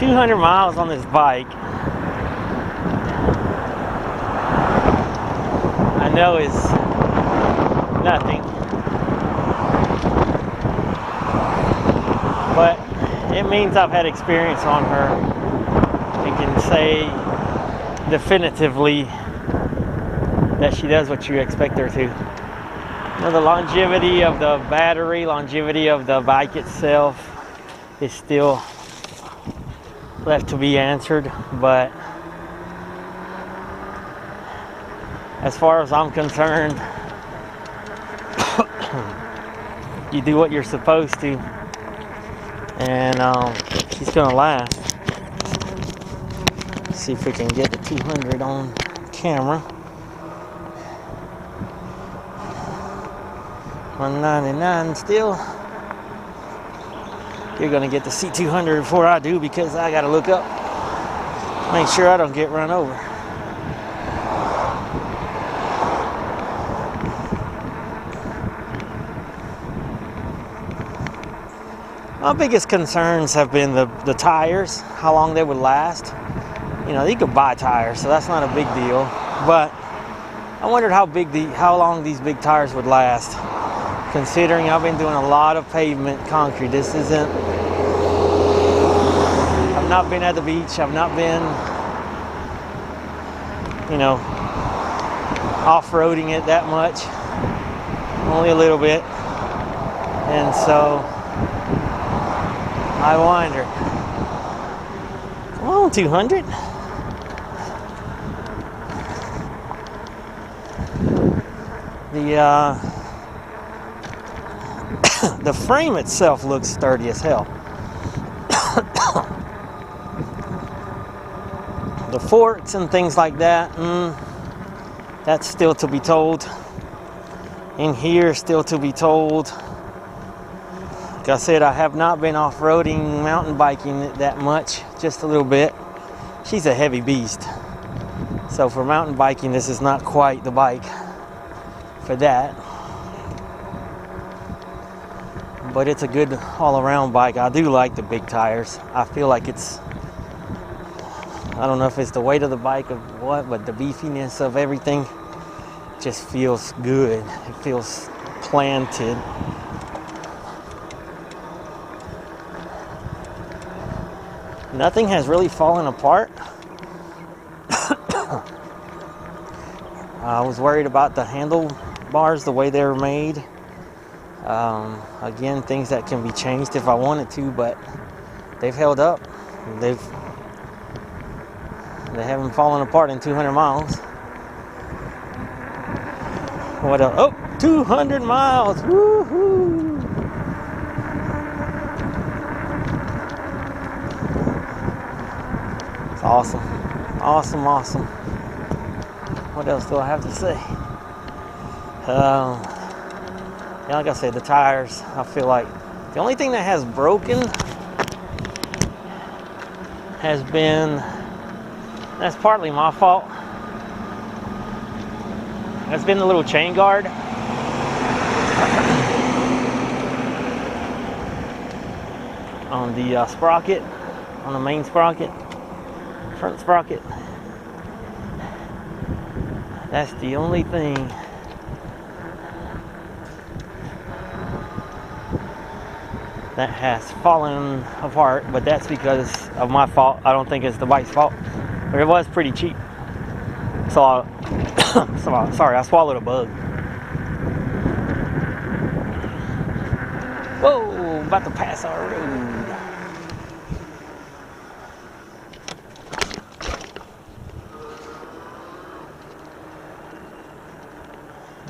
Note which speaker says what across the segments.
Speaker 1: 200 miles on this bike, I know is nothing, but it means I've had experience on her and can say definitively that she does what you expect her to. You know, the longevity of the battery, longevity of the bike itself is still left to be answered, but as far as I'm concerned, you do what you're supposed to, and she's gonna last. Let's see if we can get the 200 on camera. 199 still. You're gonna get to see 200 before I do, because I gotta look up, make sure I don't get run over. My biggest concerns have been the tires, how long they would last. You know, you could buy tires, so that's not a big deal. But I wondered how long these big tires would last. Considering I've been doing a lot of pavement concrete. This isn't, I've not been at the beach, I've not been, you know, off-roading it that much, only a little bit. And so I wonder, come on 200. The frame itself looks sturdy as hell. The forks and things like that, that's still to be told. In here, still to be told. Like I said, I have not been off-roading, mountain biking it that much, just a little bit. She's a heavy beast. So for mountain biking, this is not quite the bike for that. But it's a good all-around bike. I do like the big tires. I feel like it's, I don't know if it's the weight of the bike or what, but the beefiness of everything just feels good. It feels planted. Nothing has really fallen apart. I was worried about the handlebars, the way they were made. Again, things that can be changed if I wanted to, but they've held up. They haven't fallen apart in 200 miles. What else? Oh, 200 miles! Woohoo! It's awesome. Awesome, awesome. What else do I have to say? Yeah, like I said, the tires, I feel like the only thing that has broken has been, that's partly my fault, that's been the little chain guard. On the sprocket, on the main sprocket, front sprocket. That's the only thing that has fallen apart, but that's because of my fault. I don't think it's the bike's fault, but it was pretty cheap. So, sorry, I swallowed a bug. Whoa, about to pass our road.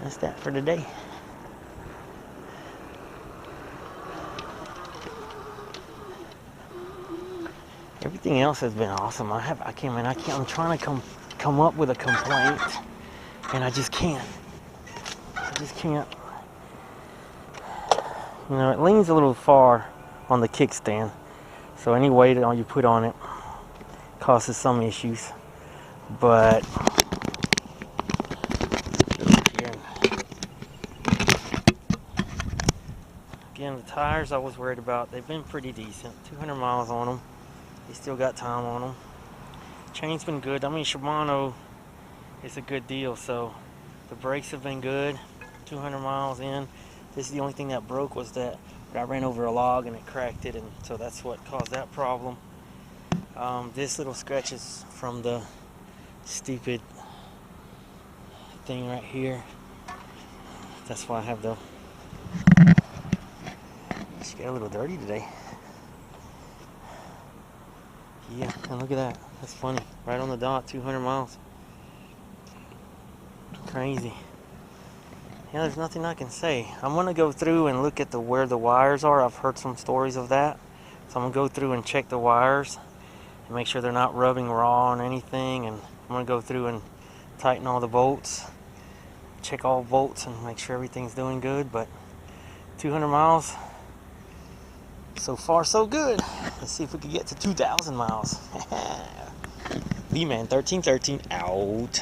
Speaker 1: That's that for today. Everything else has been awesome. I'm trying to come up with a complaint, and I just can't. You know, it leans a little far on the kickstand, so any weight that you put on it causes some issues. But again, the tires I was worried about, they've been pretty decent. 200 miles on them. They still got time on them. Chain's been good. I mean, Shimano is a good deal, so the brakes have been good. 200 miles in. This is the only thing that broke was that I ran over a log and it cracked it, and so that's what caused that problem. This little scratch is from the stupid thing right here. That's why I have the... She got a little dirty today. Yeah, and look at that. That's funny. Right on the dot, 200 miles. Crazy. Yeah, there's nothing I can say. I'm going to go through and look at where the wires are. I've heard some stories of that. So I'm going to go through and check the wires and make sure they're not rubbing raw on anything. And I'm going to go through and tighten all the bolts. Check all bolts and make sure everything's doing good. But 200 miles, so far so good. Let's see if we can get to 2,000 miles. V-Man 1313 out.